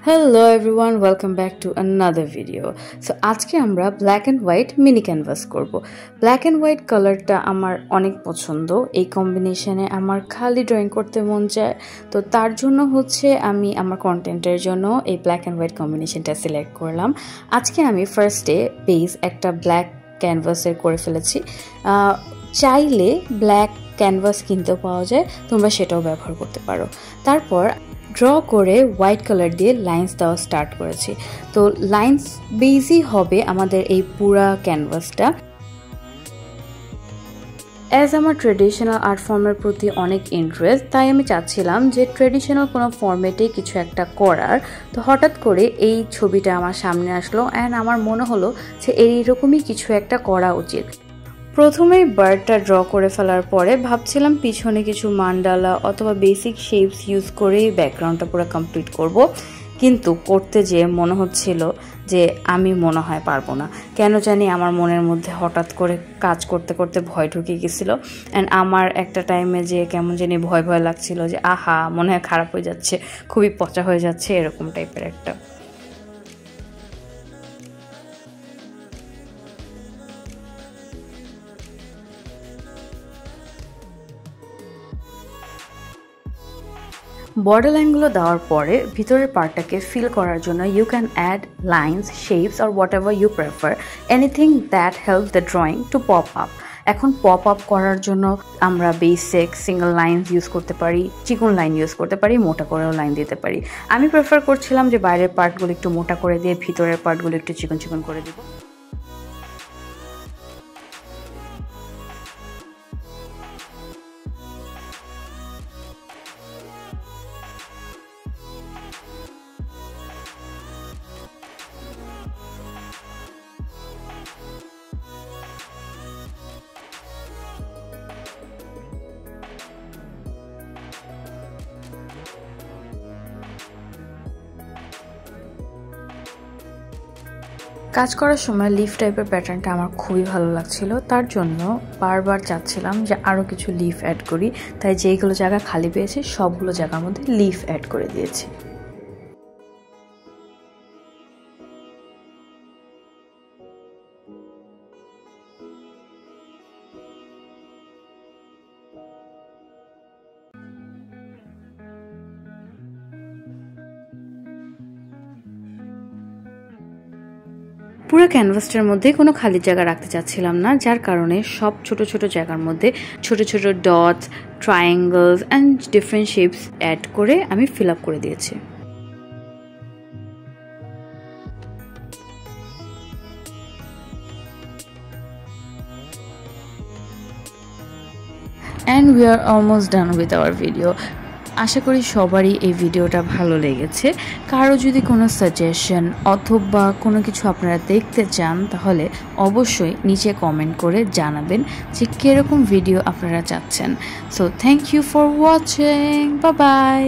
Hello everyone, welcome back to another video. So আজকে আমরা black and white mini canvas করব. Black and white কালারটা আমার অনেক পছন্দ। এই কম্বিনেশনে আমার খালি ড্রয়িং করতে মন চায়। তো তার জন্য হচ্ছে আমি আমার কন্টেন্টের জন্য এই black and white কম্বিনেশনটা সিলেক্ট করলাম। আজকে আমি ফার্স্টে বেস একটা black ক্যানভাসের করে ফেলেছি। চাইলে ব্ল্যাক ক্যানভাস কিনতেও পাওয়া যায়, তোমরা সেটাও ব্যবহার করতে পারো। তারপর ড্র করে হোয়াইট কালার দিয়ে লাইন্স দেওয়া স্টার্ট করেছি। তো লাইন্স বেসই হবে আমাদের এই পুরা ক্যানভাসটা। অ্যাজ আমার ট্রেডিশনাল আর্ট ফর্মের প্রতি অনেক ইন্টারেস্ট, তাই আমি চাচ্ছিলাম যে ট্রেডিশনাল কোনো ফর্মেটে কিছু একটা করার। তো হঠাৎ করে এই ছবিটা আমার সামনে আসলো অ্যান্ড আমার মনে হলো যে এইরকমই কিছু একটা করা উচিত। প্রথমেই বার্ডটা ড্র করে ফেলার পরে ভাবছিলাম পিছনে কিছু মান্ডালা অথবা বেসিক শেপস ইউজ করেই ব্যাকগ্রাউন্ডটা পুরো কমপ্লিট করব, কিন্তু করতে যেয়ে মনে হচ্ছিল যে আমি মনে হয় পারবো না। কেন জানি আমার মনের মধ্যে হঠাৎ করে কাজ করতে করতে ভয় ঢুকে গেছিলো অ্যান্ড আমার একটা টাইমে যে কেমন জানি ভয় ভয় লাগছিল যে আহা মনে হয় খারাপ হয়ে যাচ্ছে, খুবই পচা হয়ে যাচ্ছে, এরকম টাইপের একটা। বর্ডার লাইনগুলো দেওয়ার পরে ভিতরের পার্টটাকে ফিল করার জন্য you can add lines, shapes or whatever you prefer, anything that help the drawing to pop up. এখন পপ আপ করার জন্য আমরা বেসিক সিঙ্গেল লাইন্স ইউজ করতে পারি, চিকন লাইন ইউজ করতে পারি, মোটা করেও লাইন দিতে পারি। আমি প্রেফার করছিলাম যে বাইরের পার্টগুলো একটু মোটা করে দিয়ে ভিতরের পার্টগুলো একটু চিকন চিকন করে দিব। কাজ করার সময় লিফ টাইপের প্যাটার্নটা আমার খুবই ভালো লাগছিল, তার জন্য বারবার চাচ্ছিলাম যে আরও কিছু লিফ অ্যাড করি। তাই যেইগুলো জায়গা খালি পেয়েছি সবগুলো জায়গার মধ্যে লিফ অ্যাড করে দিয়েছি। পুরো ক্যানভাসটার মধ্যে কোনো খালি জায়গা রাখতে চাচ্ছিলাম না, যার কারণে সব ছোট ছোট জায়গার মধ্যে ছোট ছোট dots, triangles and different shapes add করে আমি ফিল আপ করে দিয়েছি। And we are almost done with our video. আশা করি সবারই এই ভিডিওটা ভালো লেগেছে। কারো যদি কোনো সাজেশন অথবা কোনো কিছু আপনারা দেখতে চান তাহলে অবশ্যই নিচে কমেন্ট করে জানাবেন যে কীরকম ভিডিও আপনারা চাচ্ছেন। So thank you for watching, bye by.